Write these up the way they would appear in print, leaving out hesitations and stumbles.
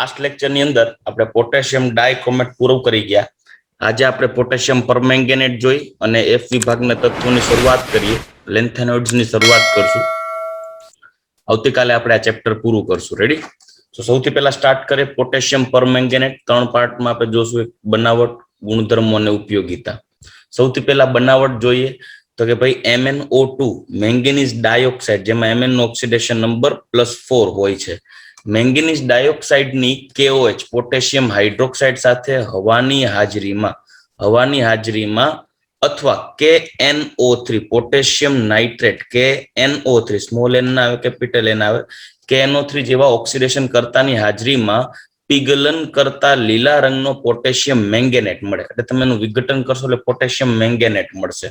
Last lecture ની અંદર આપણે પોટેશિયમ ડાયક્રોમેટ પૂરો કરી ગયા। આજે આપણે પોટેશિયમ પરમેંગેનેટ જોઈ અને એફ વિભાગના તત્વોની શરૂઆત કરીએ। લેન્થેનોઇડ્સ ની શરૂઆત કરશું। આવતીકાલે આપણે આ ચેપ્ટર પૂરું કરશું। રેડી? તો સૌથી પહેલા સ્ટાર્ટ કરીએ પોટેશિયમ પરમેંગેનેટ। ત્રણ પાર્ટમાં આપણે જોશું, એક બનાવટ, ગુણધર્મો અને ઉપયોગિતા। સૌથી પહેલા બનાવટ જોઈએ તો કે ભાઈ MnO2 મેંગેનીઝ ડાયોક્સાઇડ, જેમાં Mn નો ઓક્સિડેશન નંબર +4 હોય છે। મેંગેનીઝ ડાયોક્સાઇડ ની KOH પોટેશિયમ હાઇડ્રોક્સાઇડ સાથે હવાની હાજરીમાં અથવા KNO3 potassium nitrate KNO3 small n ના આવે કેપિટલ n આવે KNO3 જેવા ઓક્સિડેશન કરતાની હાજરીમાં પીગલન કરતા લીલા રંગનો પોટેશિયમ મેંગેનેટ મળે। એટલે તમે એનું વિઘટન કરશો એટલે પોટેશિયમ મેંગેનેટ મળશે।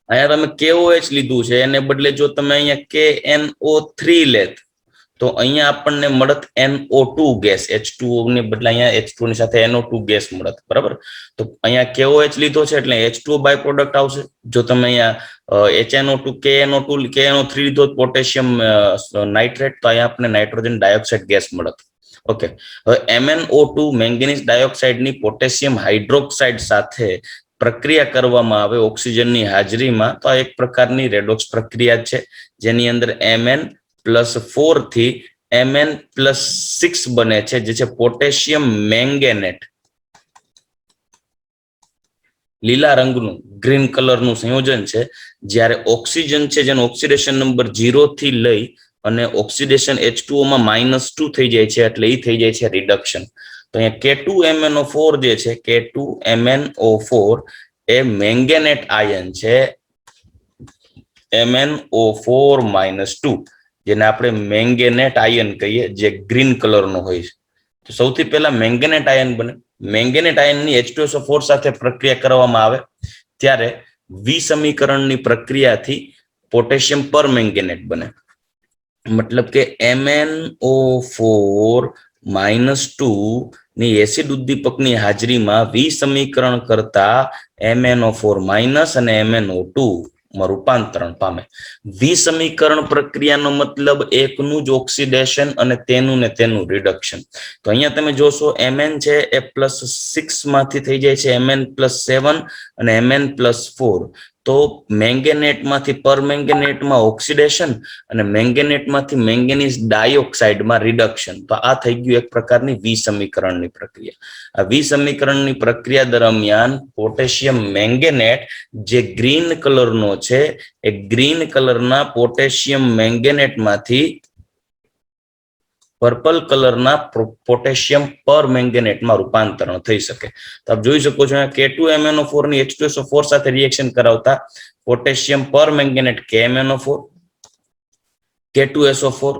અહીંયા તમે KOH લીધું છે, એને બદલે જો તમે અહીંયા KNO3 લેત તો અહીંયા આપણને મળત NO2 ગેસ। H2O ને બદલે અહીંયા H2O ની સાથે NO2 ગેસ મળત। બરાબર? તો અહીંયા KOH લીધો છે એટલે H2O બાય પ્રોડક્ટ આવશે। જો તમે અહીંયા HNO2 KNO3 લીધો પોટેશિયમ નાઇટ્રેટ તો અહીંયા આપણને નાઇટ્રોજન ડાયોક્સાઇડ ગેસ મળત। ઓકે, હવે MnO2 મેંગેનીઝ ડાયોક્સાઇડ ની પોટેશિયમ હાઇડ્રોક્સાઇડ સાથે પ્રક્રિયા કરવામાં આવે ઓક્સિજનની હાજરીમાં, તો આ એક પ્રકારની રેડોક્સ પ્રક્રિયા છે, જેની અંદર Mn+4 થી Mn+6 બને છે, જે છે પોટેશિયમ મેંગેનેટ। લીલા રંગનું ગ્રીન કલરનું સંયોજન છે। જ્યારે ઓક્સિજન છે જેનો ઓક્સિડેશન નંબર 0 થી લઈ અને ઓક્સિડેશન H2O માં -2 થઈ જાય છે, એટલે એ થઈ જાય છે રિડક્શન। તો અહીંયા K2MnO4 જે છે, K2MnO4 એ મેંગેનેટ આયન છે, MnO4-2, જેને આપણે મેંગેનેટ આયન કહીએ, જે ગ્રીન કલરનો હોય છે। તો સૌથી પહેલા મેંગેનેટ આયન બને। મેંગેનેટ આયનની H2SO4 સાથે પ્રક્રિયા કરવામાં આવે ત્યારે વિસમીકરણની પ્રક્રિયાથી પોટેશિયમ પરમેંગેનેટ બને। મતલબ કે MnO4-2 ની એસિડ ઉદ્દીપકની હાજરીમાં વિસમીકરણ કરતા MnO4- અને MnO2 માં રૂપાંતરણ પામે। વિસમીકરણ પ્રક્રિયાનો મતલબ એકનું જ ઓક્સિડેશન અને તેનું રિડક્શન। તો અહીંયા તમે જોશો Mn છે એ +6 માંથી થઈ જાય છે Mn+7 અને Mn+4। તો મેંગેનેટમાંથી પરમેંગેનેટમાં ઓક્સિડેશન અને મેંગેનેટમાંથી મેંગેનીઝ ડાયોક્સાઇડમાં રિડક્શન। તો આ થઈ ગયું એક પ્રકારની વિસમીકરણની પ્રક્રિયા। આ વિસમીકરણની પ્રક્રિયા દરમિયાન પોટેશિયમ મેંગેનેટ જે ગ્રીન કલરનો છે, એ ગ્રીન કલરના પોટેશિયમ મેંગેનેટમાંથી પર્પલ કલરના પોટેશિયમ પરમેંગેનેટમાં રૂપાંતરણ થઈ શકે। તો આપ જોઈ શકો છો K2MnO4 ની H2SO4 સાથે રિએક્શન કરાવતા potassium permanganate KMnO4, K2SO4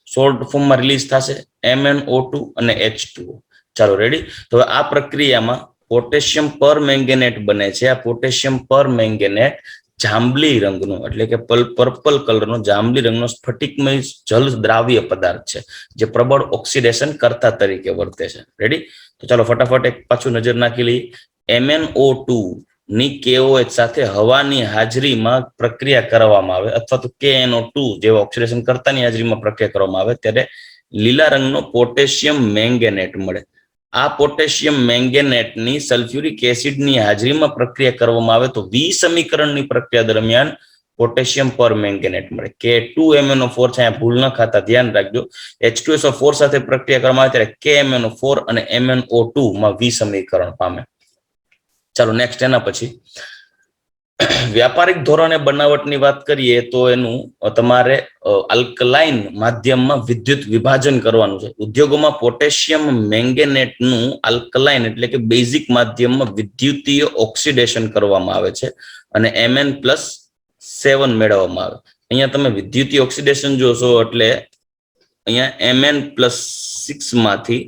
salt ફોર્મમાં રિલીઝ થશે, MnO2 અને H2O। ચાલો રેડી? તો આ પ્રક્રિયામાં પોટેશિયમ પરમેંગેનેટ બને છે। આ પોટેશિયમ પરમેંગેનેટ જાંબલી રંગનો, એટલે કે પર્પલ કલરનો જાંબલી રંગનો સ્ફટિકમય જલ દ્રાવ્ય પદાર્થ છે, જે પ્રબળ ઓક્સિડેશન કરતા તરીકે વર્તે છે। રેડી? તો ચાલો ફટાફટ એક પાછું નજર નાખી લઈએ। MnO2 ની KOH સાથે હવાની હાજરીમાં પ્રક્રિયા કરવામાં આવે અથવા તો KNO2 જેવા ઓક્સિડેશન કરતાની હાજરીમાં પ્રક્રિયા કરવામાં આવે ત્યારે લીલા રંગનો પોટેશિયમ મેંગેનેટ મળે। આ પોટેશિયમ મેંગેનેટની સલ્ફ્યુરિક એસિડની હાજરીમાં પ્રક્રિયા કરવામાં આવે તો વિસમીકરણની પ્રક્રિયા દરમિયાન પોટેશિયમ પરમેંગેનેટ મળે। K2MnO4 છે, ભૂલ ન ખાતા ધ્યાન રાખજો। H2SO4 સાથે પ્રક્રિયા કરવામાં આવે ત્યારે KMnO4 અને MnO2 માં વિસમીકરણ પામે। ચાલો નેક્સ્ટ એના પછી વ્યાપારિક ધોરણે બનાવટની વાત કરીએ તો એનું તમારે આલ્કલાઇન માધ્યમમાં વિદ્યુત વિભાજન કરવાનું છે। ઉદ્યોગોમાં પોટેશિયમ મેંગેનેટનું આલ્કલાઇન એટલે કે બેઝિક માધ્યમમાં વિદ્યુતીય ઓક્સિડેશન કરવામાં આવે છે અને Mn+7 મેળવવામાં આવે। અહીંયા તમે વિદ્યુતીય ઓક્સિડેશન જોશો એટલે અહીંયા Mn+6 માંથી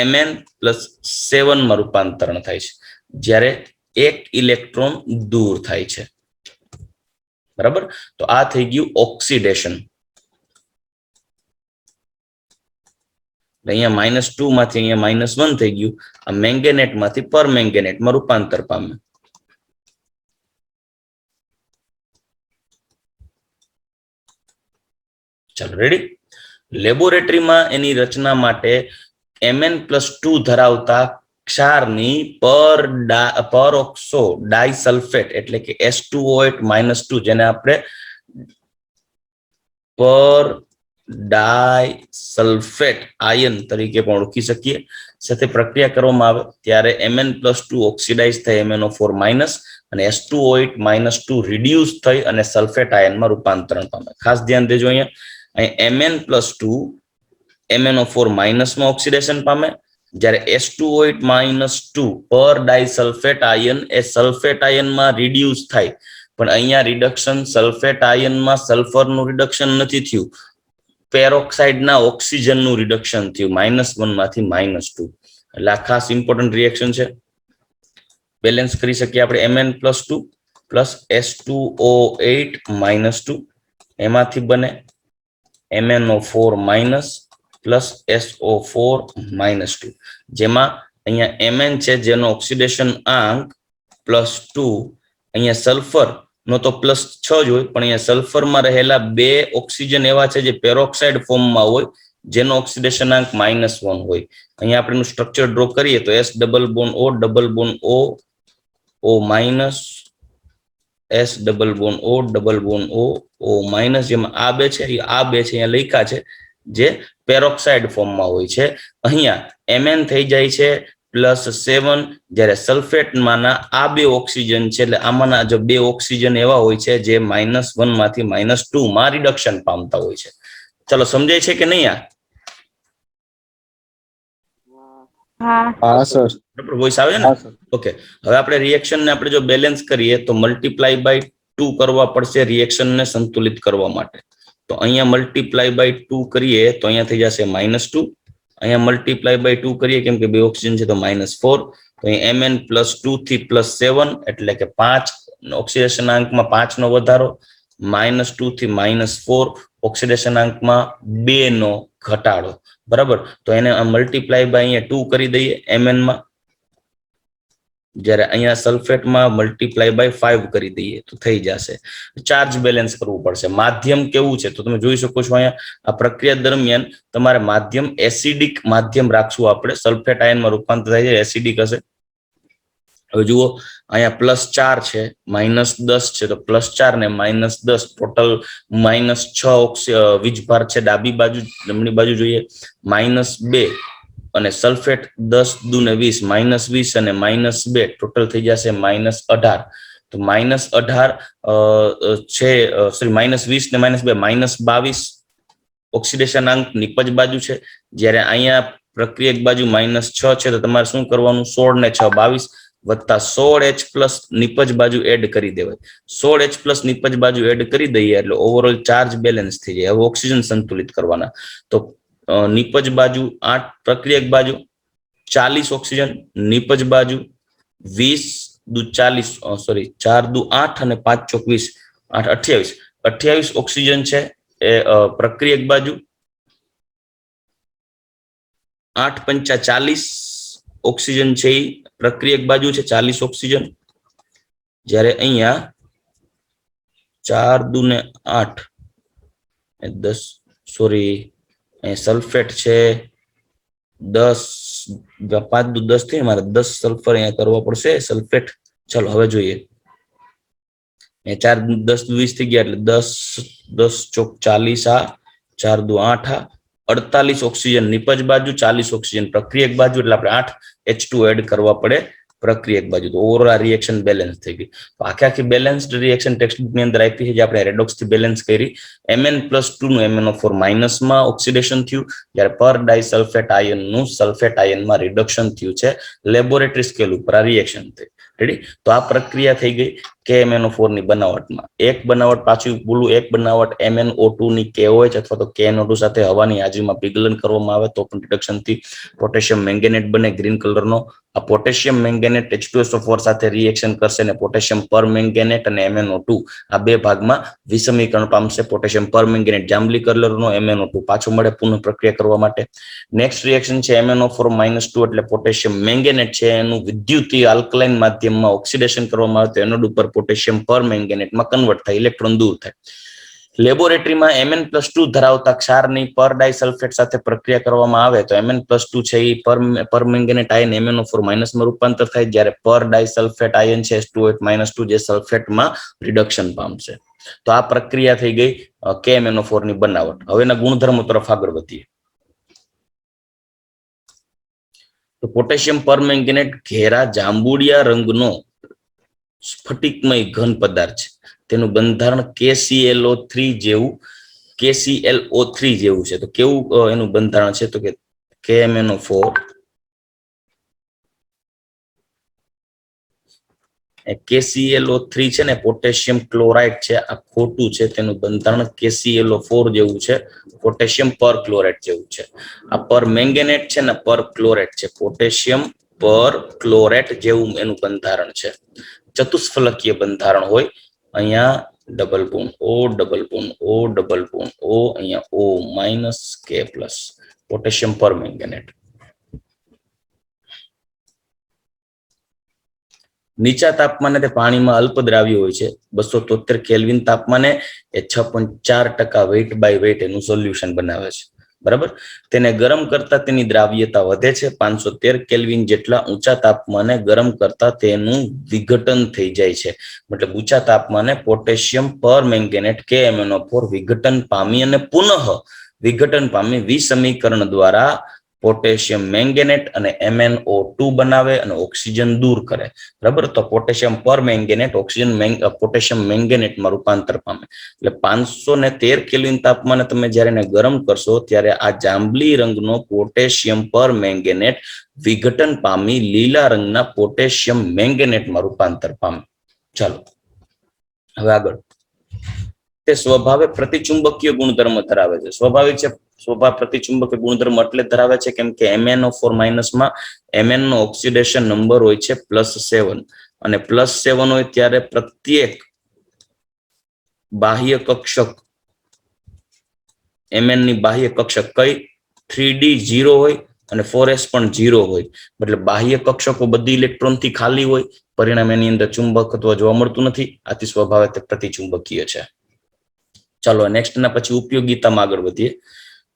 Mn+7 માં રૂપાંતરણ થાય છે, જ્યારે એક ઇલેક્ટ્રોન દૂર થાય છે। બરાબર? તો આ થઈ ગયું ઓક્સિડેશન। અહીંયા -2 માંથી અહીંયા -1 થઈ ગયું। આ મેંગેનેટ માંથી પરમેંગેનેટમાં રૂપાંતર પામે। ચાલો રેડી? લેબોરેટરીમાં એની રચના માટે Mn+2 ધરાવતા ક્ષારની પરઓક્સો ડાયસલ્ફેટ એટલે કે S2O8-2 જેને આપણે પર ડાયસલ્ફેટ આયન તરીકે પણ ઓળખી શકીએ સાથે પ્રક્રિયા કરવામાં આવે ત્યારે Mn+2 ઓક્સિડાઇઝ થઈ MnO4- અને S2O8-2 રિડ્યુસ થઈ અને સલ્ફેટ આયનમાં રૂપાંતરણ પામે. ખાસ ધ્યાન દેજો, અહીંયા Mn+2 MnO4- માં ઓક્સિડેશન પામે, જ્યારે S2O8-2 પર ડાયસલ્ફેટ આયન એ સલ્ફેટ આયનમાં રિડ્યુસ થાય. પણ અહીંયા રિડક્શન સલ્ફેટ આયનમાં સલ્ફરનું રિડક્શન નથી થયું, પેરોક્સાઇડના ઓક્સિજનનું રિડક્શન થયું -1 માંથી -2. એટલે આ ખાસ ઇમ્પોર્ટન્ટ રિએક્શન છે. બેલેન્સ કરી શકીએ આપણે Mn+2 પ્લસ S2O8-2, એમાંથી બને MnO4- પ્લસ SO4-2, જેમાં અહીંયા Mn છે જેનો ઓક્સિડેશન આંક +2, અહીંયા સલ્ફર નો તો +6 જ હોય, પણ અહીંયા સલ્ફરમાં રહેલા 2 ઓક્સિજન એવા છે જે પેરોક્સાઇડ ફોર્મમાં હોય જેનો ઓક્સિડેશન આંક -1 હોય. અહીંયા આપણે સ્ટ્રક્ચર ડ્રો કરીએ તો S double bond O double bond O minus, S double bond O double bond O minus, જેમાં આ 2 છે આ 2 છે અહીંયા લખ્યા છે જે પેરોક્સાઇડ ફોર્મમાં હોય છે. અહીંયા Mn થઈ જાય છે +7, જ્યારે સલ્ફેટમાંના આ 2 ઓક્સિજન છે એટલે આમાંના જો 2 ઓક્સિજન એવા હોય છે જે -1 માંથી -2 માં રિડક્શન પામતા હોય છે. ચલો સમજાય છે કે નહીં? હા સર. વોઇસ આવે ને? ઓકે. હવે આપણે રિએક્શન ને આપણે જો બેલેન્સ કરીએ તો મલ્ટીપ્લાય બાય 2 કરવા પડશે રિએક્શન ને સંતુલિત કરવા માટે. તો અહીંયા મલ્ટીપ્લાય બાય 2 કરીએ તો અહીંયા થઈ જશે -2. અહીંયા મલ્ટીપ્લાય બાય 2 કરીએ કેમ કે 2 ઓક્સિજન છે તો -4. તો અહીં Mn+2 થી +7 એટલે કે 5 ઓક્સિડેશન આંકમાં 5 નો વધારો, -2 થી -4 ઓક્સિડેશન આંકમાં 2 નો ઘટાડો. બરાબર. તો એને મલ્ટીપ્લાય બાય અહીંયા 2 કરી દઈએ Mn માં, જ્યારે અહીંયા સલ્ફેટમાં મલ્ટીપ્લાય બાય 5 કરી દઈએ તો થઈ જશે. ચાર્જ બેલેન્સ કરવું પડશે. માધ્યમ કેવું છે તો તમે જોઈ શકો છો અહીંયા આ પ્રક્રિયા દરમિયાન તમારે માધ્યમ એસિડિક માધ્યમ રાખશું આપણે. સલ્ફેટ આયનમાં રૂપાંતર થાય છે, એસિડિક હશે. હવે જુઓ અહીંયા +4 છે, -10 છે, તો +4 ને -10 ટોટલ -6 વીજભાર છે ડાબી બાજુ, જમણી બાજુ જોઈએ -2, અને સલ્ફેટ 10 દુને 20, -20 અને -2 ટોટલ થઈ જશે -18. તો -18 છે, સોરી -20 ને -2 -22 ઓક્સિડેશન આંક નિપજ બાજુ છે, જ્યારે અહીંયા પ્રક્રિયક બાજુ -6 છે. તો તમારે શું કરવાનું? 16 ને 6 22 વત્તા 16H+ નિપજ બાજુ એડ કરી દેવાય. 16H+ નિપજ બાજુ એડ કરી દઈએ એટલે ઓવરઓલ ચાર્જ બેલેન્સ થઈ જાય. હવે ઓક્સિજન સંતુલિત કરવાના. તો નિપજ બાજુ 8, પ્રક્રિયક બાજુ 40 ઓક્સિજન, નિપજ બાજુ 20 દુ 40, સોરી 4 દુ 8 અને 5 ચોક 20, 8 28 ઓક્સિજન છે એ પ્રક્રિયક બાજુ, 8 પંચા 40 ઓક્સિજન છે એ પ્રક્રિયક બાજુ છે, 40 ઓક્સિજન, જ્યારે અહીંયા 4 દુ ને 8 10, સોરી સલ્ફેટ છે 10, 5 દુ 10 થી મારે 10 સલ્ફર અહીંયા કરવા પડશે સલ્ફેટ. ચલો હવે જોઈએ. 4 10 20 થઈ ગયા એટલે 10 ચોક 40, આ 4 દુ 8, 48 ઓક્સિજન નિપજ બાજુ, 40 ઓક્સિજન પ્રક્રિયક બાજુ, એટલે આપણે 8H2 એડ કરવા પડે પ્રક્રિયક બાજુ. તો ઓવરઓલ આ રિએક્શન બેલેન્સ થઈ ગઈ. તો આખી બેલેન્સ્ડ રિએક્શન ટેક્સ્ટબુક ની અંદર આપી છે જે આપણે રેડોક્સ થી બેલેન્સ કરી. Mn+2 નું MnO4- માં ઓક્સિડેશન થયું, જ્યારે પર ડાયસલ્ફેટ આયન નું સલ્ફેટ આયનમાં રિડક્શન થયું છે લેબોરેટરી સ્કેલ ઉપર આ રિએક્શન થઈ. રેડી? તો આ પ્રક્રિયા થઈ ગઈ KMnO4 ની બનાવટમાં. એક બનાવટ પાછું બોલું, એક બનાવટ MnO2 ની KOH અથવા તો KNO2 સાથે હવાની હાજરીમાં પીગલન કરવામાં આવે તો પણ રિડક્શન થી પોટેશિયમ મેંગેનેટ બને ગ્રીન કલરનો. આ પોટેશિયમ મેંગેનેટ H2SO4 સાથે રિએક્શન કરશે અને પોટેશિયમ પરમેંગેનેટ અને MnO2 આ 2 ભાગમાં વિષમીકરણ પામશે. પોટેશિયમ પરમેંગેનેટ જાંબલી કલરનો, MnO2 પાછું મળે પુનઃ પ્રક્રિયા કરવા માટે. નેક્સ્ટ રિએક્શન છે MnO4-2 એટલે પોટેશિયમ મેંગેનેટ છે એનું વિદ્યુતીય આલ્કલાઇન માધ્યમમાં ઓક્સિડેશન કરવામાં આવે તો એનોડ ઉપર પોટેશિયમ પરમેંગેનેટમાં કન્વર્ટ થાય, ઇલેક્ટ્રોન દૂર થાય. લેબોરેટરીમાં Mn+2 ધરાવતા ક્ષારની પર ડાયસલ્ફેટ સાથે પ્રક્રિયા કરવામાં આવે તો Mn+2 છે એ પરમેંગેનેટ આયન MnO4- માં રૂપાંતર થાય, જ્યારે પર ડાયસલ્ફેટ આયન છે H2O8-2 જે સલ્ફેટમાં રિડક્શન પામશે. તો આ પ્રક્રિયા થઈ ગઈ KMnO4 ની બનાવટ. હવેના ગુણધર્મો તરફ આગળ વધીએ. તો પોટેશિયમ પરમેંગેનેટ ઘેરા જાંબુડિયા રંગનો સ્ફટિકમય ઘન પદાર્થ છે. તેનું બંધારણ KClO3 જેવું છે. તો કેવું એનું બંધારણ છે? તો કે KMnO4 KClO3 છે ને પોટેશિયમ ક્લોરાઇડ છે, આ ખોટું છે. તેનું બંધારણ KClO4 જેવું છે, પોટેશિયમ પર ક્લોરાઇડ જેવું છે. આ પર મેંગેનેટ છે ને પર ક્લોરેટ છે, પોટેશિયમ પર ક્લોરેટ જેવું એનું બંધારણ છે. ચતુષ્ફલકીય બંધારણ હોય. અહીંયા double bond O, double bond O, double bond O, અહીંયા O - K+, પોટેશિયમ પર મેંગેનેટ. નીચા તાપમાને તે પાણીમાં અલ્પદ્રાવ્ય હોય છે. 273 કેલ્વિન તાપમાને એ 6.4% વેઇટ બાય વેઇટ એનું સોલ્યુશન બનાવે છે. બરાબર. તેને ગરમ કરતા તેની દ્રાવ્યતા વધે છે. 513 કેલ્વિન જેટલા ઊંચા તાપમાને ગરમ કરતા તેનું વિઘટન થઈ જાય છે. મતલબ ઊંચા તાપમાને પોટેશિયમ પર મેંગેનેટ KMnO4 વિઘટન પામી અને પુનઃ વિઘટન પામી વિસમીકરણ દ્વારા પોટેશિયમ મેંગેનેટ અને MnO2 બનાવે અને ઓક્સિજન દૂર કરે. બરાબર. તો પોટેશિયમ પર મેંગેનેટ પોટેશિયમ મેંગેનેટમાં રૂપાંતર પામે. એટલે 513 કેલ્વિન તાપમાને તમે જ્યારે એને ગરમ કરશો ત્યારે આ જાંબલી રંગનો પોટેશિયમ પર મેંગેનેટ વિઘટન પામી લીલા રંગના પોટેશિયમ મેંગેનેટમાં રૂપાંતર પામે. ચાલો હવે આગળ. તે સ્વભાવે પ્રતિચુંબકીય ગુણધર્મ ધરાવે છે. સ્વાભાવિક છે, સ્વભાવ પ્રતિચુંબકીય ગુણધર્મ એટલે ધરાવે છે કેમ કે MnO4- માં Mn નો ઓક્સિડેશન નંબર હોય છે +7 અને +7 હોય ત્યારે પ્રત્યેક બાહ્ય કક્ષક Mn ની બાહ્ય કક્ષક કઈ 3D 0 હોય અને 4s પણ 0 હોય. મતલબ બાહ્ય કક્ષકો બધી ઇલેક્ટ્રોનથી ખાલી હોય, પરિણામે એની અંદર ચુંબકત્વ જોવા મળતું નથી. આથી સ્વભાવે તે પ્રતિચુંબકીય છે. ચાલો નેક્સ્ટ ના પછી ઉપયોગિતામાં આગળ વધીએ.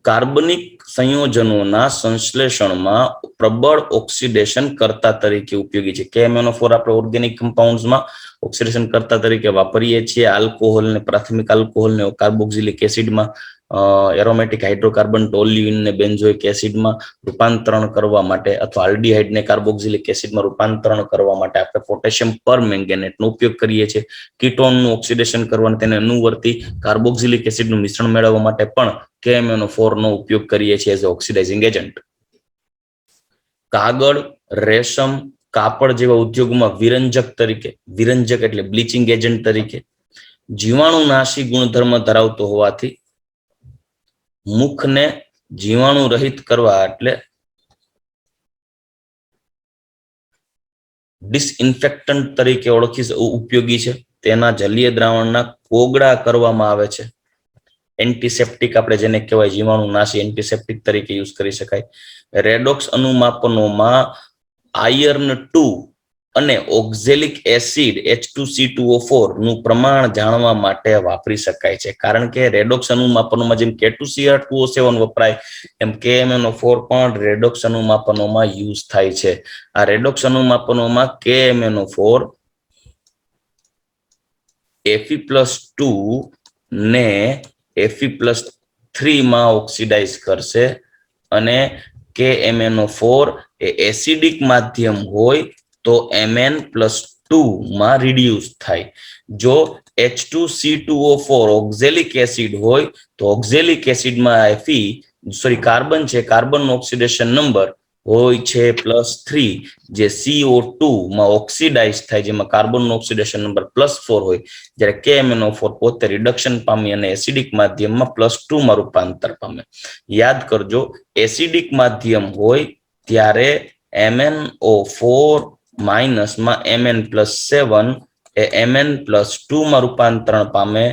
કાર્બનિક સંયોજનોના સંશ્લેષણમાં પ્રબળ ઓક્સિડેશન કરતા તરીકે ઉપયોગી છે. KMnO4 આપણે ઓર્ગેનિક કમ્પાઉન્ડ્સમાં ઓક્સિડેશન કરતા તરીકે વાપરીએ છીએ. આલ્કોહોલને, પ્રાથમિક આલ્કોહોલને કાર્બોક્સિલિક એસિડમાં, એરોમેટિક હાઇડ્રોકાર્બન ટોલ્યુઇનને બેન્ઝોઇક એસિડમાં રૂપાંતરણ કરવા માટે અથવા આલ્ડીહાઇડને કાર્બોક્સિલિક એસિડમાં રૂપાંતરણ કરવા માટે આપણે પોટેશિયમ પર મેંગેનેટનો ઉપયોગ કરીએ છીએ. કીટોનનું ઓક્સિડેશન કરવાનું તેને અનુવર્તી કાર્બોક્સિલિક એસિડનું મિશ્રણ મેળવવા માટે પણ KMnO4 નો ઉપયોગ કરીએ છીએ એઝ ઓક્સિડાઇઝિંગ એજન્ટ. કાગળ, રેશમ, કાપડ જેવા ઉદ્યોગમાં વિરંજક એટલે બ્લીચિંગ એજન્ટ તરીકે જીવાણુનાશી ગુણધર્મ ધરાવતો હોવાથી મુખને જીવાણુ રહિત કરવા એટલે ડિસઇન્ફેક્ટન્ટ તરીકે ઉપયોગી છે. તેના જલીય દ્રાવણના કોગળા કરવામાં આવે છે. એન્ટીસેપ્ટિક આપણે જેને કહેવાય જીવાણુનાશી એન્ટીસેપ્ટિક તરીકે યુઝ કરી શકાય. રેડોક્સ અનુમાપનોમાં આયર્ન 2 અને ઓક્ઝેલિક એસિડ H2C2O4 નું પ્રમાણ જાણવા માટે વાપરી શકાય છે. કારણ કે રેડોક્સ અનુમાપનોમાં જેમ K2Cr2O7 વપરાય એમ KMnO4 પણ રેડોક્સ અનુમાપનોમાં યુઝ થાય છે. આ રેડોક્સ અનુમાપનોમાં KMnO4 Fe+2 ને Fe+3 માં ઓક્સિડાઇઝ કરશે અને KMnO4 એ એસિડિક માધ્યમ હોય તો Mn+2 માં રિડ્યુસ થાય. જો H2C2O4 ઓક્ઝેલિક એસિડ હોય તો ઓક્ઝેલિક એસિડમાં કાર્બન છે, કાર્બનનો ઓક્સિડેશન નંબર હોય છે +3, જે CO2 માં ઓક્સિડાઇઝ થાય જેમાં કાર્બનનો ઓક્સિડેશન નંબર +4 હોય, જ્યારે KMnO4 પોતે રિડક્શન પામી અને એસિડિક માધ્યમમાં +2 માં રૂપાંતર પામે. યાદ કરજો, એસિડિક માધ્યમ હોય ત્યારે MnO4- માં Mn+7 એ Mn+2 માં રૂપાંતરણ પામે,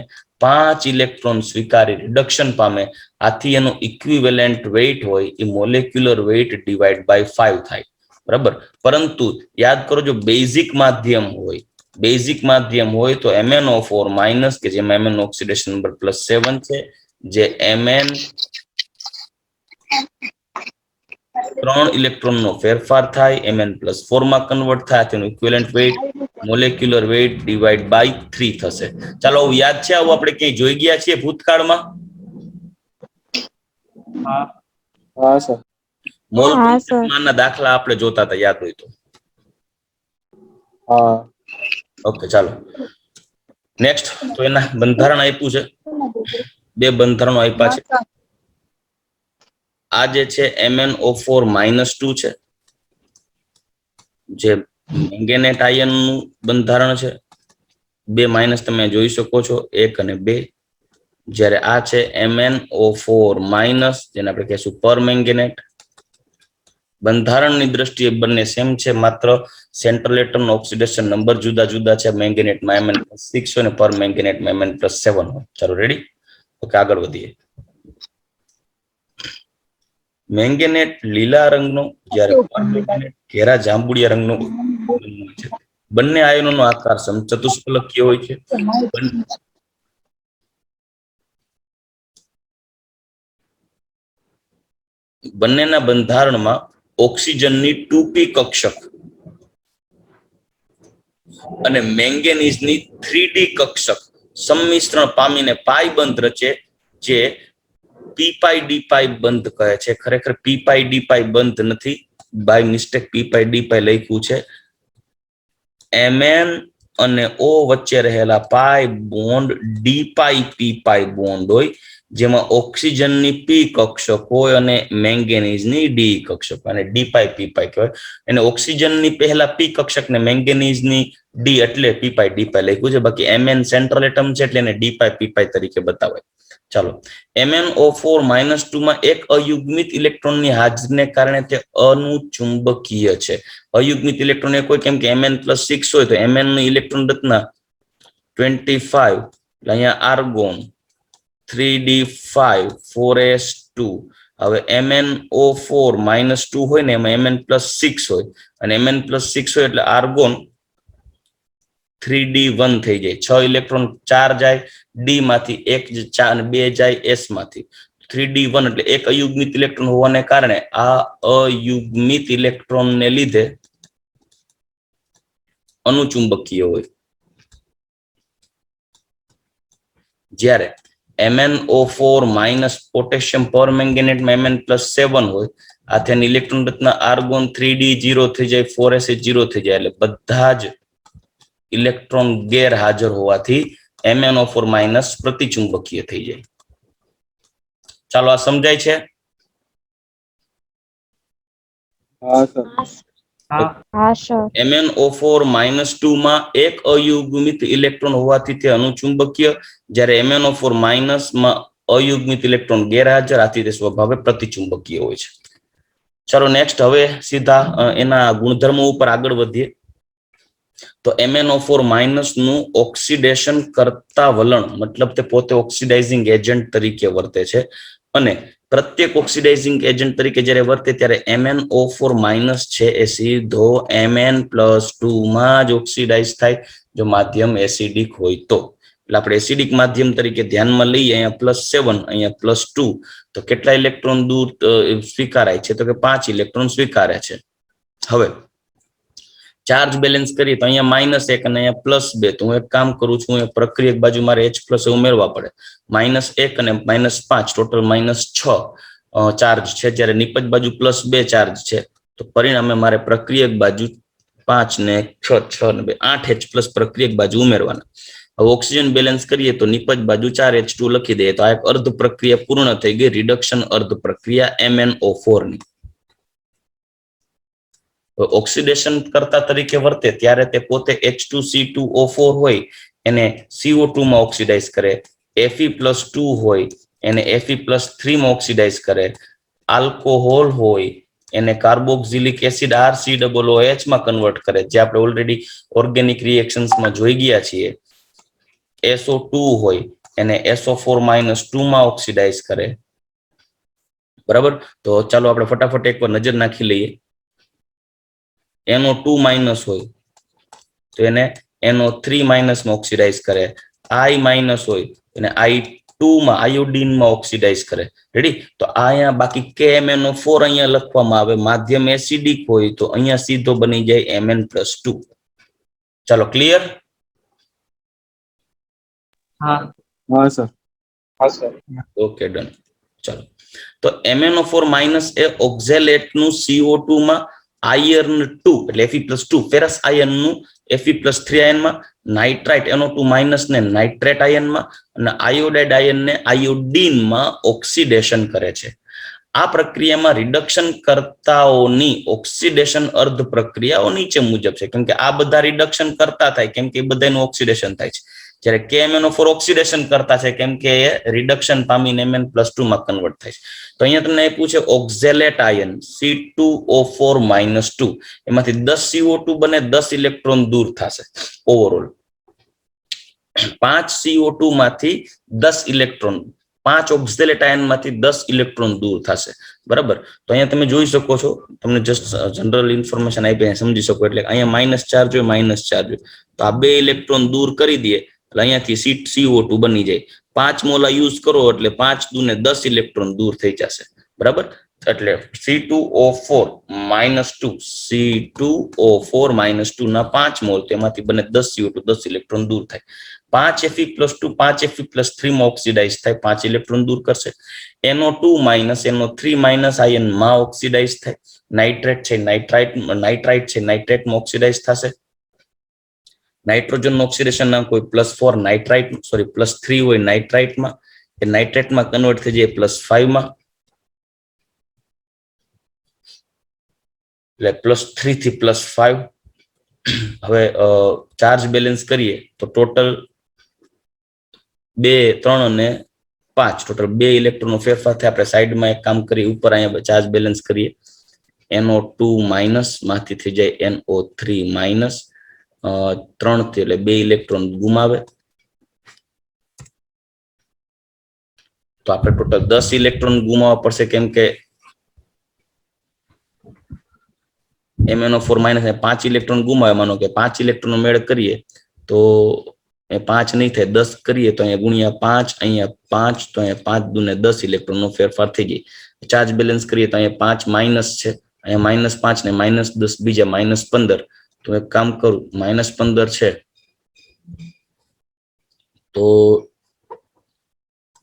5 ઇલેક્ટ્રોન સ્વીકારી રિડક્શન પામે. આથી એનો ઇક્વિવેલેન્ટ વેઇટ હોય એ મોલેક્યુલર વેઇટ ડિવાઇડ બાય 5 થાય. બરાબર. પરંતુ યાદ કરો, જો બેઝિક માધ્યમ હોય, બેઝિક માધ્યમ હોય તો MnO4 માઇનસ કે જેમાં Mn ઓક્સિડેશન નંબર +7 છે, જે Mn 3 ઇલેક્ટ્રોનનો ફેરફાર થાય, Mn+4 માં કન્વર્ટ થાય, તેનું equivalent weight molecular weight divide by 3 થશે. ચાલો યાદ છે આવું આપણે ક્યાંય જોઈ ગયા છીએ ભૂતકાળમાં? હા સર. મોલ ના દાખલા આપણે જોતા હતા, યાદ હોય તો. હા. ઓકે ચાલો નેક્સ્ટ. તો એના બંધારણ આપ્યું છે, બે બંધારણો આપ્યા છે. આ જે છે MnO4-2 છે, જે મેંગેનેટ આયન નું બંધારણ છે. બે માઇનસ તમે જોઈ શકો છો, 1 અને 2. જ્યારે આ છે MnO4-, જેને આપણે કહીશું પરમેંગેનેટ. બંધારણની દ્રષ્ટિએ બંને સેમ છે, માત્ર સેન્ટ્રલ એટમ ઓક્સિડેશન નંબર જુદા જુદા છે. મેંગેનેટમાં Mn+6 હોય અને પરમેંગેનેટમાં Mn+7 હોય. ચાલો રેડી? ઓકે આગળ વધીએ. મેંગેનેટ લીલા રંગનો, જ્યારે પરમેંગેનેટ ઘેરા જાંબુડિયા રંગનો છે. બંને આયનોનો આકાર સમચતુષ્ફલકીય હોય છે. બંનેના બંધારણમાં ઓક્સિજનની 2p કક્ષક અને મેંગેનીઝની 3d કક્ષક સંમિશ્રણ પામીને પાઈ બંધ રચે, જે p-ડી બંધ કહે છે. ખરેખર p-ડી બંધ નથી, બાય મિસ્ટેક p-ડી લખ્યું છે. Mn અને O વચ્ચે રહેલા પાઈ બોન્ડ d-p બોન્ડ હોય, જેમાં ઓક્સિજનની p કક્ષક હોય અને મેંગેનીઝની d કક્ષક, અને d-p કહેવાય. એને ઓક્સિજનની પહેલા p કક્ષક ને મેંગેનીઝની d એટલે p-ડી લખ્યું છે. બાકી Mn સેન્ટ્રલ એટમ છે એટલે એને d-p તરીકે બતાવાય. ચાલો, MnO4-2 માં એક અયુગ્મિત ઇલેક્ટ્રોનની હાજરીને કારણે તે અનુચુંબકીય છે. અયુગ્મિત ઇલેક્ટ્રોન એક હોય, કેમ કે Mn+6 હોય તો Mn ની ઇલેક્ટ્રોન રચના 25, અહીંયા આર્ગોન 3d5 4s2. હવે MnO4-2 હોય ને એમાં Mn+6 હોય, અને Mn+6 હોય એટલે આર્ગોન 3d1 થઈ જાય. 6 ઇલેક્ટ્રોન 4 જાય ડી માંથી, 1 4 2 જાય એસ માંથી. 3d1 એટલે એક અયુગ્મિત ઇલેક્ટ્રોન હોવાને કારણે આ અયુગ્મિત ઇલેક્ટ્રોનને લીધે અનુચુંબકીય હોય. જ્યારે MnO4- પોટેશિયમ પરમેંગેનેટમાં Mn+7 હોય, આ તેની ઇલેક્ટ્રોન રચના આર્ગોન 3d0 થઈ જાય, 4s0 થઈ જાય. એટલે બધા જ ઇલેક્ટ્રોન ગેરહાજર હોવાથી MnO4- પ્રતિચુંબકીય થઈ જાય. ચાલો આ સમજાય છે? MnO4-2 માં એક અયુગ્મિત ઇલેક્ટ્રોન હોવાથી તે અનુચુંબકીય, જ્યારે MnO4- માં અયુગ્મિત ઇલેક્ટ્રોન ગેરહાજર, આથી તે સ્વભાવે પ્રતિચુંબકીય હોય છે. ચાલો નેક્સ્ટ, હવે સીધા એના ગુણધર્મો ઉપર આગળ વધીએ. તો MnO4- નું ઓક્સિડેશન કરતા વલણ, મતલબ તે પોતે ઓક્સિડાઇઝિંગ એજન્ટ તરીકે વર્તે છે, અને પ્રત્યેક ઓક્સિડાઇઝિંગ એજન્ટ તરીકે જ્યારે વર્તે ત્યારે MnO4- છે એ સીધો Mn+2 માં જ ઓક્સિડાઇઝ થાય, જો માધ્યમ એસિડિક હોય તો. એટલે આપણે એસિડિક માધ્યમ તરીકે ધ્યાનમાં લઈએ, અહીંયા +7 અહીંયા +2, તો કેટલા ઇલેક્ટ્રોન દૂર સ્વીકારાય છે? તો કે 5 ઇલેક્ટ્રોન સ્વીકારે છે. હવે ચાર્જ બેલેન્સ કરીએ તો અહીંયા -1 અને અહીંયા +2. તો હું એક કામ કરું છું, એ પ્રક્રિયક બાજુ મારે H+ ઉમેરવા પડે. -1 અને -5 ટોટલ -6 ચાર્જ છે, જ્યારે નિપજ બાજુ +2 ચાર્જ છે. તો પરિણામે મારે પ્રક્રિયક બાજુ 5 ને 6 ને 2 8H+ પ્રક્રિયક બાજુ ઉમેરવાના. હવે ઓક્સિજન બેલેન્સ કરીએ તો નિપજ બાજુ 4H2 લખી દઈએ, તો આ એક અર્ધ પ્રક્રિયા પૂર્ણ થઈ ગઈ, રિડક્શન અર્ધ પ્રક્રિયા MnO4 ની. ઓક્સિડેશન કરતા તરીકે વર્તે ત્યારે તે પોતે H2C2O4 હોય એને CO2 માં ઓક્સિડાઇઝ કરે, Fe+2 હોય એને Fe+3 માં ઓક્સિડાઇઝ કરે, આલ્કોહોલ હોય એને કાર્બોક્સિલિક એસિડ RCOOH માં કન્વર્ટ કરે, જે આપણે ઓલરેડી ઓર્ગેનિક રિએક્શન્સમાં જોઈ ગયા છીએ. SO2 હોય એને SO4-2 માં ઓક્સિડાઇઝ કરે. બરાબર, તો ચાલો આપણે ફટાફટ એકવાર નજર નાખી લઈએ. NO2- હોય તો એને NO3 માઇનસ માં ઓક્સિડાઇઝ કરે, I માઇનસ હોય અને I2 માં આયોડિન માં ઓક્સિડાઇઝ કરે. રેડી? તો આ અહીંયા બાકી KMnO4 અહીંયા લખવામાં આવે, માધ્યમ એસિડિક હોય તો અહીંયા સીધો બની જાય Mn+2. ચાલો ક્લિયર? हाँ सर. Okay done. ચાલો તો MnO4 માઇનસ એ ઓક્ઝેલેટ નું CO2 માં આયર્ન 2 એટલે Fe+2 ફેરસ આયન નું Fe+3 આયન માં, નાઇટ્રાઇટ NO2 માઇનસ ને નાઇટ્રેટ આયન માં અને આયોડાઇડ આયન ને આયોડીન માં ઓક્સિડેશન કરે છે. આ પ્રક્રિયામાં રિડક્શન કરતાઓની ઓક્સિડેશન અર્ધ પ્રક્રિયાઓ નીચે મુજબ છે, કેમ કે આ બધા રિડક્શન કરતા થાય કેમ કે બધાનું ઓક્સિડેશન થાય છે, જ્યારે KMnO4 ઓક્સિડેશન કરતા છે કેમ કે એ રિડક્શન પામીને Mn+2 માં કન્વર્ટ થાય છે. તો અહીંયા તમને આપ્યું છે ઓક્ઝેલેટ આયન C2O4-2 એમાંથી 10 CO2 બને, 10 ઇલેક્ટ્રોન દૂર થશે ઓવરઓલ. 5 CO2 માંથી 10 ઇલેક્ટ્રોન, 5 ઓક્ઝેલેટ આયન માંથી 10 ઇલેક્ટ્રોન દૂર થશે. બરાબર? તો અહીંયા તમે જોઈ શકો છો, તમને જસ્ટ જનરલ ઇન્ફોર્મેશન આપી સમજી શકો. એટલે અહીંયા માઇનસ ચાર્જ હોય, માઇનસ ચાર્જ હોય તો આ 2 ઇલેક્ટ્રોન દૂર કરી દઈએ એટલે અહીંયાથી CO2 બની જાય. 5 મોલા યુઝ કરો એટલે 5 દૂને 10 ઇલેક્ટ્રોન દૂર થઈ જશે. બરાબર? એટલે C2O4-2 C2O4-2 ના 5 મોલ, તેમાંથી બને 10 CO2, 10 ઇલેક્ટ્રોન દૂર થાય. 5 Fe+2 5 Fe+3 માં ઓક્સિડાઇઝ થાય, 5 ઇલેક્ટ્રોન દૂર કરશે. NO2 minus NO3 minus ion માં ઓક્સિડાઇઝ થાય. નાઇટ્રેટ છે નાઇટ્રાઇટ છે નાઇટ્રેટમાં ઓક્સિડાઇઝ થશે. નાઇટ્રોજન ઓક્સિડેશન ના કોઈ +4 નાઇટ્રાઇટ +3 હોય નાઇટ્રાઇટમાં, એ નાઇટ્રેટમાં કન્વર્ટ થઈ જાય +5 માં, એટલે +3 થી +5. હવે ચાર્જ બેલેન્સ કરીએ તો ટોટલ 2 3 અને 5 ટોટલ 2 ઇલેક્ટ્રોનનો ફેરફાર થાય. આપણે સાઈડમાં એક કામ કરીએ, ઉપર અહીંયા ચાર્જ બેલેન્સ કરીએ. NO2 માઇનસ માંથી થઈ જાય NO3 માઇનસ, 3 થી એટલે 2 ઇલેક્ટ્રોન ગુમાવે. તો આપણે ટોટલ 10 ઇલેક્ટ્રોન ગુમાવવા પડશે, કેમ કે MnO4 માઇનસ 5 ઇલેક્ટ્રોન ગુમાવે. માનો કે 5 ઇલેક્ટ્રોન મેળ કરીએ તો એ 5 નહીં થાય, 10 કરીએ તો અહીંયા ગુણ્યા 5, અહીંયા 5, તો અહીંયા 5 દુને 10 ઇલેક્ટ્રોનનો ફેરફાર થઈ જાય. ચાર્જ બેલેન્સ કરીએ તો અહીંયા 5 માઇનસ છે, અહીંયા -5 ને -10 બીજા -15. તો એક કામ કરું, -15 છે તો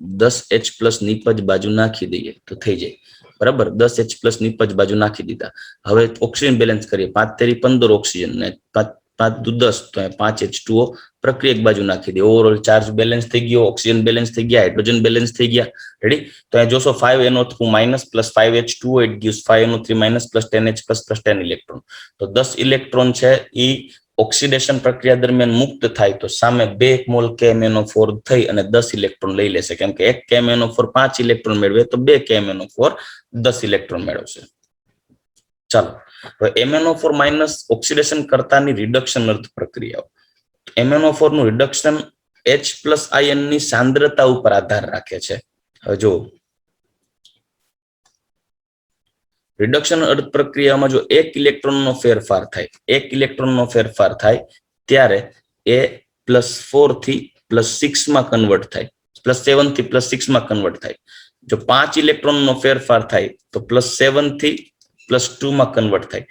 10H+ નીપજ બાજુ નાખી દઈએ તો થઈ જાય. બરાબર? 10H+ નીપજ બાજુ નાખી દીધા. હવે ઓક્સિજન બેલેન્સ કરીએ. 5 તેરી 15 ઓક્સિજન ને 5 દુ 10, તો 5H2O પ્રક્રિયા એક બાજુ નાખી દે. ઓવરઓલ ચાર્જ બેલેન્સ થઈ ગયો, ઓક્સિજન બેલેન્સ થઈ ગયા, હાઇડ્રોજન બેલેન્સ થઈ ગયા. રેડી? તો અહીંયા જોશો 5NO2 minus + 5H2O, it gives 5NO3 minus + 10H+ + 10 electron. તો 10 ઇલેક્ટ્રોન છે એ ઓક્સિડેશન પ્રક્રિયા દરમિયાન મુક્ત થાય તો સામે 2 મોલ KMnO4 થઈ અને 10 ઇલેક્ટ્રોન લઈ લેશે, કેમ કે 1 KMnO4 5 ઇલેક્ટ્રોન મેળવે તો 2 KMnO4 10 ઇલેક્ટ્રોન મેળવશે. ચાલો હવે MnO4 માઇનસ ઓક્સિડેશન કરતાની રિડક્શન અર્ધ પ્રક્રિયાઓ. MnO4 નું રિડક્શન H+ આયનની સાંદ્રતા ઉપર આધાર રાખે છે. હવે જો રિડક્શન અર્ધ પ્રક્રિયામાં જો 1 ઇલેક્ટ્રોનનો ફેરફાર થાય, 1 ઇલેક્ટ્રોનનો ફેરફાર થાય ત્યારે એ +4 થી +6 માં કન્વર્ટ થાય, +7 થી +6 માં કન્વર્ટ થાય. જો 5 ઇલેક્ટ્રોનનો ફેરફાર થાય તો +7 થી +2 માં કન્વર્ટ થાય.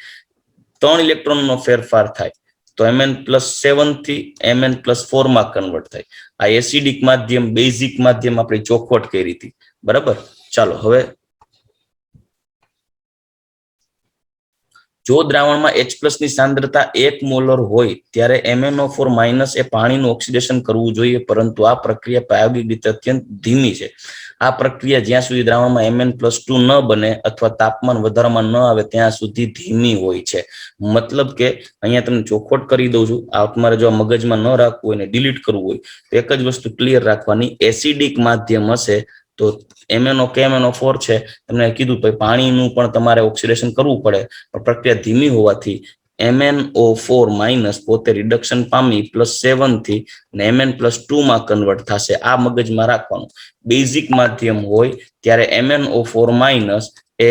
3 ઇલેક્ટ્રોનનો ફેરફાર થાય તો Mn+7 થી Mn+4 માં કન્વર્ટ થાય. આ એસિડિક માધ્યમ, બેઝિક માધ્યમ આપણે ચોખવટ કરી હતી. બરાબર? ચાલો હવે જો દ્રાવણમાં H+ ની સાંદ્રતા 1 મોલર હોય ત્યારે MnO4 માઇનસ એ પાણીનું ઓક્સિડેશન કરવું જોઈએ, પરંતુ આ પ્રક્રિયા પ્રાયોગિક રીતે અત્યંત ધીમી છે. આ પ્રક્રિયા જ્યાં સુધી દ્રાવણમાં Mn+2 ન બને અથવા તાપમાન વધારવામાં ન આવે ત્યાં સુધી ધીમી હોય છે. મતલબ કે અહીંયા તમને ચોખવટ કરી દઉં છું, આ તમારે જો મગજમાં ન રાખવું હોય ને ડિલીટ કરવું હોય તો એક જ વસ્તુ ક્લિયર રાખવાની, એસિડિક માધ્યમ હશે તો KMnO4 છે, તમને કીધું તો પાણીનું પણ તમારે ઓક્સિડેશન કરવું પડે, પણ પ્રક્રિયા ધીમી હોવાથી MnO4 માઇનસ પોતે રિડક્શન પામી +7 થી Mn+2 માં કન્વર્ટ થશે. આ મગજમાં રાખવાનું. બેઝિક માધ્યમ હોય ત્યારે MnO4 માઇનસ એ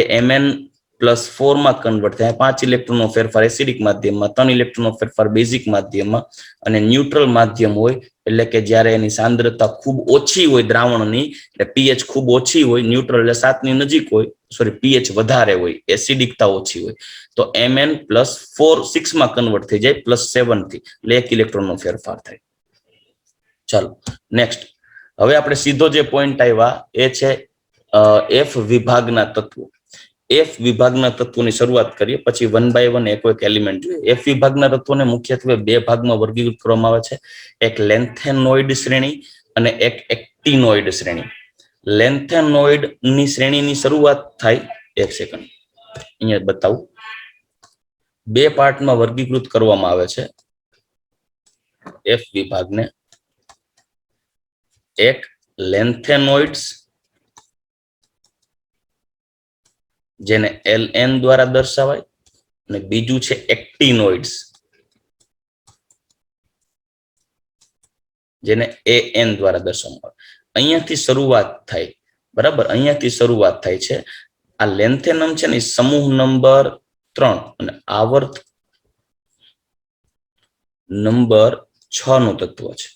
+4 માં કન્વર્ટ થાય. 5 ઇલેક્ટ્રોનનો ફેરફાર એસિડિક માધ્યમમાં, 3 ઇલેક્ટ્રોનનો ફેરફાર બેઝિક માધ્યમમાં અને ન્યુટ્રલ માધ્યમ હોય એટલે કે જ્યારે એની સાંદ્રતા ખૂબ ઓછી હોય દ્રાવણની, એટલે પીએચ ખૂબ ઓછી હોય, ન્યુટ્રલ એટલે 7 ની નજીક હોય, સોરી પીએચ વધારે હોય, એસિડિકતા ઓછી હોય, તો Mn +4 6 માં કન્વર્ટ થઈ જાય +7 થી, એટલે 1 ઇલેક્ટ્રોનનો ફેરફાર થાય. ચાલો નેક્સ્ટ, હવે આપણે સીધો જે પોઈન્ટ આવ્યા એ છે એફ વિભાગના તત્વો. એફ વિભાગના તત્વોની શરૂઆત કરીએ, પછી 1 by 1 એક એક એલિમેન્ટ જોઈએ. એફ વિભાગના તત્વોને મુખ્યત્વે બે ભાગમાં વર્ગીકૃત કરવામાં આવે છે, એક લેન્થેનોઇડ શ્રેણી અને એક એક્ટિનોઇડ શ્રેણી. લેન્થેનોઇડ ની શ્રેણીની શરૂઆત થાય, એક સેકન્ડ અહીંયા બતાવું, બે પાર્ટમાં વર્ગીકૃત કરવામાં આવે છે એફ વિભાગને. એક લેન્થેનોઇડ્સ જેને LN દ્વારા દર્શાવાય, અને બીજું છે એક્ટિનોઇડ્સ જેને AN દ્વારા દર્શાવવામાં આવે. અહીંયાથી શરૂઆત થાય, બરાબર, અહીંયાથી શરૂઆત થાય છે. આ લેન્થેનમ છે ને સમૂહ નંબર 3 અને આવર્ત નંબર 6 નું તત્વ છે.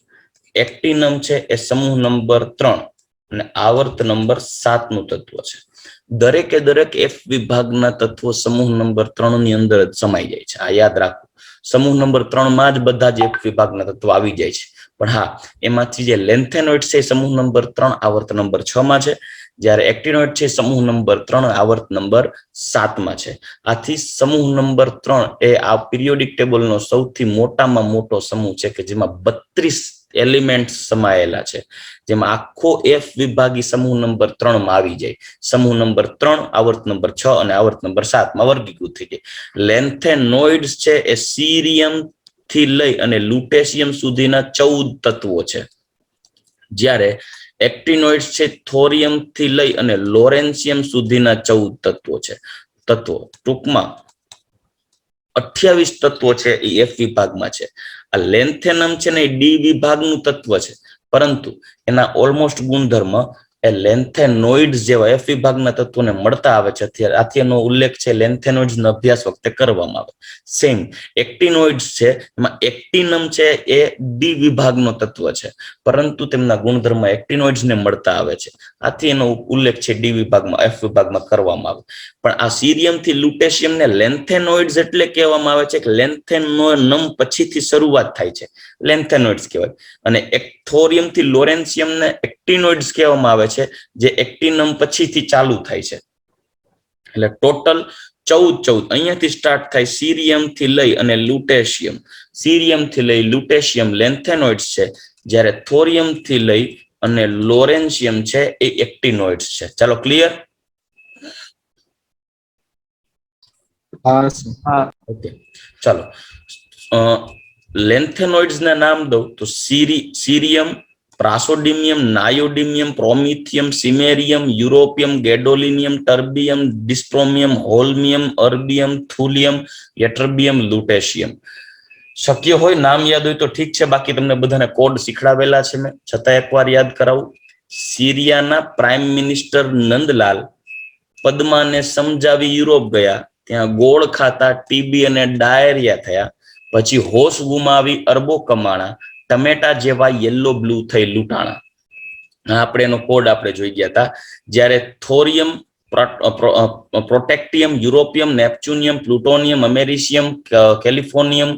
એક્ટિનમ છે એ સમૂહ નંબર 3 અને આવર્ત નંબર 7 નું તત્વ છે. દરેકે દરેક એફ વિભાગના તત્વો સમૂહ નંબર 3 ની અંદર જ સમાઈ જાય છે. આ યાદ રાખો, સમૂહ નંબર 3 માં જ બધા જ એફ વિભાગના તત્વો આવી જાય છે. પણ હા, એમાંથી જે લેન્થેનોઇડ છે સમૂહ નંબર 3 આવર્ત નંબર 6 માં છે, જ્યારે એક્ટિનોઇડ છે સમૂહ નંબર 3 આવર્ત નંબર 7 માં છે. આથી સમૂહ નંબર 3 એ આ પિરિયોડિક ટેબલનો સૌથી મોટામાં મોટો સમૂહ છે કે જેમાં 32 એલિમેન્ટ સમાયેલા છે, જેમાં આખો એફ વિભાગી સમૂહ નંબર 3 માં આવી જાય. સમૂહ નંબર 3 આવર્ત નંબર 6 અને આવર્ત નંબર 7 માં વર્ગીકૃત થઈ જાય. લેન્થેનોઇડ્સ છે એ સીરિયમ થી લઈ અને લ્યુટેશિયમ સુધીના 14 તત્વો છે, જ્યારે એક્ટિનોઇડ્સ છે થોરિયમ થી લઈ અને લોરેન્સિયમ સુધીના 14 તત્વો છે. ટૂંકમાં 28 તત્વો છે એ એફ વિભાગમાં છે. આ લેન્થેનમ છે ને એ ડી વિભાગનું તત્વ છે, પરંતુ એના ઓલમોસ્ટ ગુણધર્મ એ લેન્થેનોઇડ્સ જેવા એફ વિભાગના તત્વોને મળતા આવે છે. આથી એનો ઉલ્લેખ છે લેન્થેનોઇડ્સનો અભ્યાસ વખતે કરવામાં આવે. સેમ એક્ટિનોઇડ્સ છે, એમાં એક્ટિનમ છે એ ડી વિભાગનો તત્વ છે, પરંતુ તેમના ગુણધર્મ એક્ટિનોઇડ્સને મળતા આવે છે. આથી એનો ઉલ્લેખ છે ડી વિભાગમાં, એફ વિભાગમાં કરવામાં આવે. પણ આ સીરિયમ થી લ્યુટેશિયમ ને લેન્થેનોઇડ્સ એટલે કહેવામાં આવે છે કે લેન્થેનમ પછીથી શરૂઆત થાય છે, લેન્થેનોઇડ્સ કહેવાય. અને થોરિયમ થી લોરેન્સિયમ ને એક્ટિનોઇડ્સ કહેવામાં આવે છે, જે એક્ટિનમ પછીથી ચાલુ થાય છે. એટલે ટોટલ 14 અહીંયાથી સ્ટાર્ટ થાય, સીરિયમ થી લઈ અને લ્યુટેશિયમ. સીરિયમ થી લઈ લ્યુટેશિયમ લેન્થેનોઇડ્સ છે, જ્યારે થોરિયમ થી લઈ અને લોરેન્સિયમ છે એ એક્ટિનોઇડ્સ છે. ચાલો ક્લિયર? હા. ઓકે, ચાલો લેન્થેનોઇડ્સ ના નામ દઉં તો સીરિયમ, પ્રાસોડિમિયમ, નાયોડિમિયમ, પ્રોમિથિયમ, સિમેરિયમ, યુરોપિયમ, ગેડોલિનિયમ, ટર્બિયમ, ડિસ્ટ્રોમિયમ, હોલ્મિયમ, અર્બિયમ, થુલિયમ, યટર્બિયમ, લ્યુટેશિયમ. શક્ય હોય નામ યાદ હોય તો ઠીક છે, બાકી તમને બધાને કોડ શીખડાવેલા છે મેં, છતાં એકવાર યાદ કરાવું. સિરિયાના પ્રાઇમ મિનિસ્ટર નંદલાલ પદ્માને સમજાવી યુરોપ ગયા, ત્યાં ગોળ ખાતા ટીબી અને ડાયરિયા થયા, પછી હોશ ગુમાવી અરબો કમાણા, ટમેટા જેવા યલો બ્લુ થઈ લૂંટાણા. આપણે એનો કોડ આપણે જોઈ ગયા હતા. જ્યારે થોરિયમ, પ્રોટેક્ટિયમ, યુરોપિયમ, નેપ્ચ્યુનિયમ, પ્લુટોનિયમ, અમેરિશિયમ, કેલિફોર્નિયમ,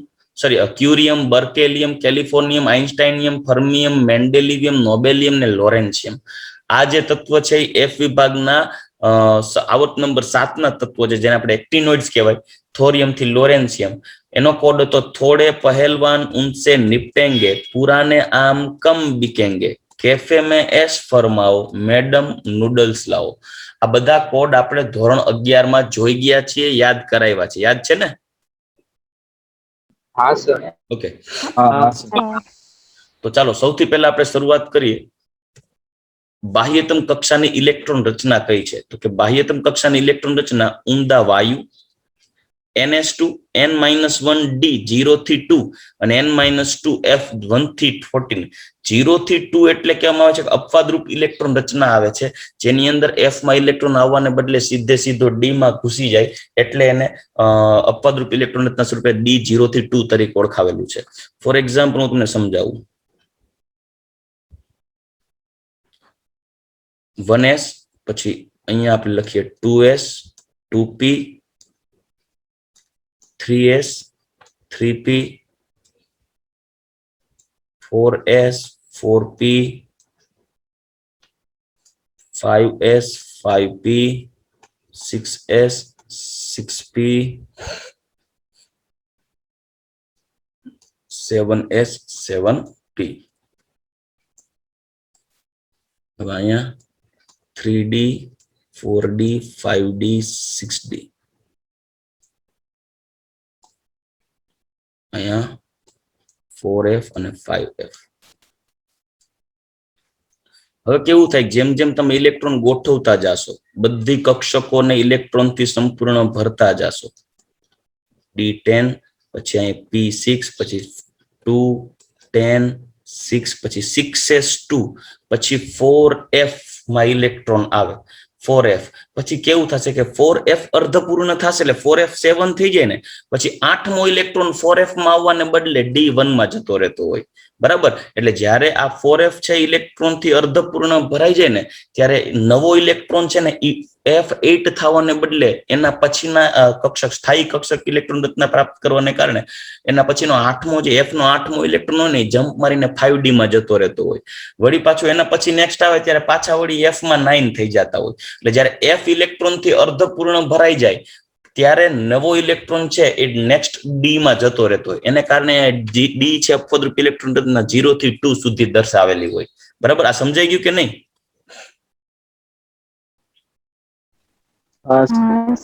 ક્યુરિયમ, બર્કેલિયમ, કેલિફોર્નિયમ, આઇન્સ્ટાઇનિયમ, ફર્મિયમ, મેન્ડેલિવિયમ, નોબેલિયમ ને લોરેન્સિયમ. આ જે તત્વ છે એ એફ વિભાગના આવર્ત નંબર 7 ના તત્વો છે, જેને આપણે એક્ટિનોઇડ્સ કહેવાય. થોરિયમ થી લોરેન્સિયમ, એનો કોડ હતો થોડે પહેલવાન ઉનસે નિપટેંગે, પુરાને આમ કમ બિકેંગે, કેફે में एस फरमाओ, मैडम नूडल्स लाओ. આ બધા કોડ આપણે ધોરણ 11 માં જોઈ ગયા છીએ, યાદ કરાવ્યા છે. યાદ છે ને? હા સર. ઓકે, હા. તો ચાલો સૌથી પહેલા આપણે શરૂઆત કરીએ. બાહ્યતમ કક્ષાની ઇલેક્ટ્રોન રચના કઈ છે? તો કે બાહ્યતમ કક્ષાની ઇલેક્ટ્રોન રચના ઊંડા વાયુ, NS2 N-1 D 0 થી 2 અને N-2 F 1 થી 14. 0 થી 2 એટલે કહેવામાં આવે છે કે અપવાદરૂપ ઇલેક્ટ્રોન રચના આવે છે, જેની અંદર F માં ઇલેક્ટ્રોન આવવાને બદલે સીધો D માં ઘૂસી જાય, એટલે એને અપવાદરૂપ ઇલેક્ટ્રોન રચના સ્વરૂપે D 0 થી 2 તરીકે ઓળખાવેલું છે. ફોર એક્ઝામ્પલ હું તમને સમજાવું. 1s, પછી અહીંયા આપણે લખીએ 2s, 2p, 3s, 3p, 4s, 4p, 5s, 5p, 6s, 6p, 7s, 7p. હવે અહીંયા 3d, 4d, 5d, 6d. અહીંયા 4f અને 5f. હવે કેવું થાય, જેમ જેમ તમે ઇલેક્ટ્રોન ગોઠવતા જાશો, બધી કક્ષકોને ઇલેક્ટ્રોનથી સંપૂર્ણ ભરતા જાશો. D10, પછી અહીં P6, પછી 2, 10, 6, પછી 6s2, પછી 4f માં ઇલેક્ટ્રોન આવે. 4f પછી કેવું થશે કે 4f અર્ધપૂર્ણ થશે, એટલે 4f 7 થઈ જાય ને, પછી 8મો ઇલેક્ટ્રોન 4f માં આવવાને બદલે D1 માં જતો રહેતો હોય. બરાબર, એટલે જ્યારે આ 4f છે ઇલેક્ટ્રોન થી અર્ધપૂર્ણ ભરાઈ જાય ને, ત્યારે નવો ઇલેક્ટ્રોન છે ને F8 થવાને બદલે એના પછીના કક્ષક, સ્થાયી કક્ષક ઇલેક્ટ્રોન રચના પ્રાપ્ત કરવાને કારણે એના પછીનો 8મો, જે F નો 8મો ઇલેક્ટ્રોન હોય ને, જમ્પ મારીને 5D માં જતો રહેતો હોય. વળી પાછું એના પછી નેક્સ્ટ આવે ત્યારે પાછા વળી F માં 9 થઈ જતા હોય. એટલે જ્યારે F ઇલેક્ટ્રોન થી અર્ધપૂર્ણ ભરાઈ જાય ત્યારે નવો ઇલેક્ટ્રોન છે એ નેક્સ્ટ D માં જતો રહેતો હોય. એને કારણે D છે અપવાદરૂપ ઇલેક્ટ્રોન રચના 0 થી 2 સુધી દર્શાવેલી હોય. બરાબર, આ સમજાઈ ગયું કે નહીં?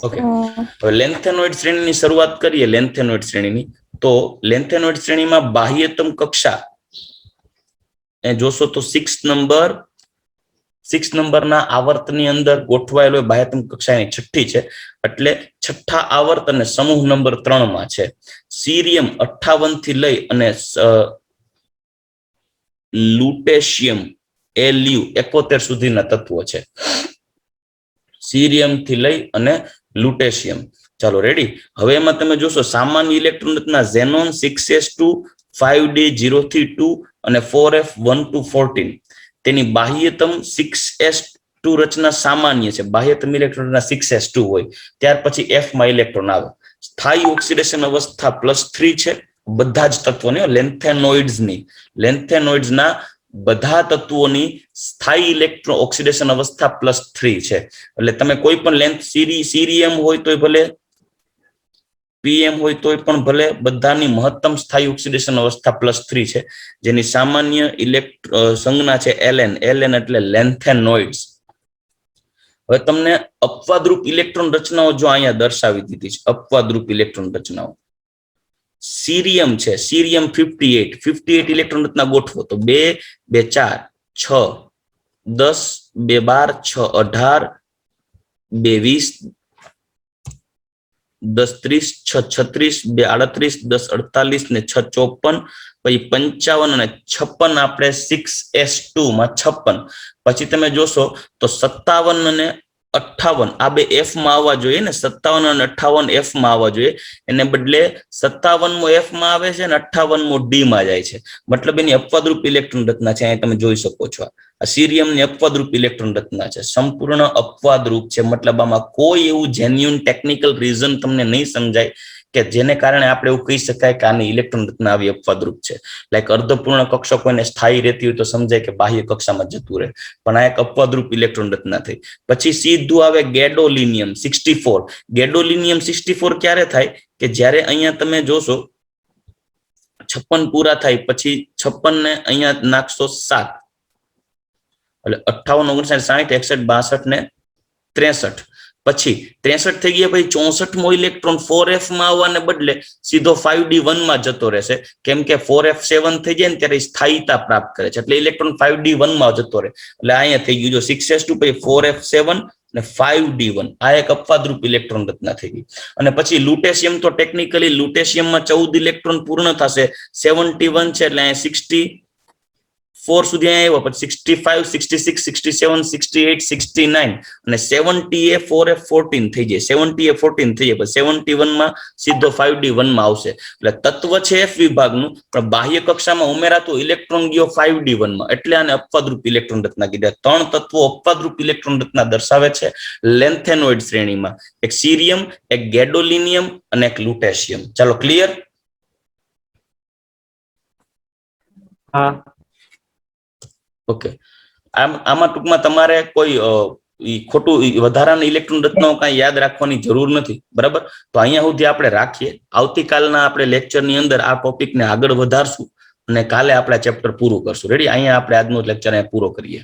ઓકે, હવે લેન્થેનોઇડ શ્રેણીની શરૂઆત કરીએ. લેન્થેનોઇડ શ્રેણીની, તો લેન્થેનોઇડ શ્રેણીમાં બાહ્યતમ કક્ષા જોશો તો 6 નંબરના આવર્તની અંદર ગોઠવાયેલો બાહ્યતમ કક્ષા એની છઠ્ઠી છે, એટલે છઠ્ઠા આવર્ત અને સમૂહ નંબર 3 માં છે. સીરિયમ 58 થી લઈ અને લુટેશિયમ Lu 71 સુધીના તત્વો છે. સીરિયમ થી લઈ અને લુટેશિયમ. ચાલો રેડી. હવે એમાં તમે જોશો સામાન્ય ઇલેક્ટ્રોન રચના ઝેનોન 6s2, 5d 0 થી 2 અને 4f 1 to 14. તેની બાહ્યતમ 6s2 રચના સામાન્ય છે. બાહ્યતમ ઇલેક્ટ્રોન રચના 6s2 હોય. ત્યાર પછી f માં ઇલેક્ટ્રોન આવે. સ્થાયી ઓક્સિડેશન અવસ્થા +3 છે બધા જ તત્વોની. લેન્થેનોઇડ્સના બધા તત્વોની સ્થાયી ઇલેક્ટ્રોન ઓક્સિડેશન અવસ્થા +3 છે. એટલે તમે કોઈ પણ લેન્થ સીરિયમ હોય તોય ભલે, પીએમ હોય તોય પણ ભલે, બધાની મહત્તમ સ્થાયી ઓક્સિડેશન અવસ્થા +3 છે, જેની સામાન્ય સંજ્ઞા છે Ln. Ln એટલે લેન્થેનોઇડ્સ. હવે તમને અપવાદરૂપ ઇલેક્ટ્રોન રચનાઓ જો અહીંયા દર્શાવી દીધી છે. અપવાદરૂપ ઇલેક્ટ્રોન રચનાઓ સીરિયમ છે. સીરિયમ 58 ઇલેક્ટ્રોન રચના ગોઠવો તો 2, 2, 4, 6, 10, 2, 12, 6, 18, 2, 20, 10, 30, 6, 36, 2, 38, 10, 48 ને 6, 54, પછી 55 અને 56 આપણે 6s2 માં 56. પછી તમે જોશો તો 57 અને 58 આ બે F માં આવવા જોઈએ ને, 57 અને 58 F માં આવવા જોઈએ. એને બદલે 57મો F માં આવે છે અને 58મો D માં જાય છે. મતલબ એની અપવાદરૂપ ઇલેક્ટ્રોન રચના છે. અહીં તમે જોઈ શકો છો આ સીરિયમની અપવાદરૂપ ઇલેક્ટ્રોન રચના છે. સંપૂર્ણ અપવાદરૂપ છે. મતલબ આમાં કોઈ એવું જેન્યુન ટેકનિકલ રીઝન તમને નહીં સમજાય કે જેને કારણે આપણે એવું કહી શકાય કે આની ઇલેક્ટ્રોન રચના આવી અપવાદરૂપ છે. લાઈક અર્ધપૂર્ણ કક્ષકો એને સ્થાયી રહેતી હોય તો સમજાય કે બાહ્ય કક્ષામાં જતું રહે, પણ આ એક અપવાદરૂપ ઇલેક્ટ્રોન રચના થઈ. પછી સીધું આવે ગેડોલિનિયમ 64. ગેડોલિનિયમ 64 ક્યારે થાય કે જ્યારે અહીંયા તમે જોશો 56 પૂરા થાય પછી 56 ને અહીંયા નાખશો 7, એટલે 58, 59, 60, 61, 62 ને 63. પછી 63 થઈ ગયા પછી 64મો ઇલેક્ટ્રોન 4f માં આવવાને બદલે સીધો 5d1 માં જતો રહેશે, કેમ કે 4f 7 થઈ જાય ને ત્યારે સ્થાયીતા પ્રાપ્ત કરે છે, એટલે ઇલેક્ટ્રોન 5d1 માં જતો રહે. એટલે અહીંયા થઈ ગયું જો 6s2 પછી 4f 7 અને 5d1 આ એક અપવાદરૂપ ઇલેક્ટ્રોન રચના થઈ ગઈ. અને પછી લ્યુટેશિયમ તો ટેકનિકલી લ્યુટેશિયમમાં 14 ઇલેક્ટ્રોન પૂર્ણ થશે, 71 છે એટલે અહીંયા 64 સુધી આવ્યો, પછી 65, 66, 67, 68, 69 અને 70 એ 4f14 થઈ જાય, 70 એ 14 થઈ જાય, પછી 71 માં સીધો 5d1 માં આવશે. એટલે તત્વ છે એફ વિભાગનું, પણ બાહ્ય કક્ષામાં ઉમેરાતું ઇલેક્ટ્રોન ગયો 5d1 માં, એટલે આને અપવાદરૂપ ઇલેક્ટ્રોન રચના કીધા. 3 તત્વો અપવાદરૂપ ઇલેક્ટ્રોન રચના દર્શાવે છે લેન્થેનોઇડ શ્રેણીમાં, એક સીરિયમ, એક ગેડોલિનિયમ અને એક લ્યુટેશિયમ. ચાલો ક્લિયર? હા. ઓકે. આમાં ટૂંકમાં તમારે કોઈ ખોટું વધારાના ઇલેક્ટ્રોન રચનાઓ કાંઈ યાદ રાખવાની જરૂર નથી, બરાબર? તો અહીંયા સુધી આપણે રાખીએ. આવતીકાલના આપણે લેક્ચરની અંદર આ ટોપિકને આગળ વધારશું અને કાલે આપણે ચેપ્ટર પૂરું કરશું. રેડી? અહીંયા આપણે આજનો લેક્ચર પૂરો કરીએ.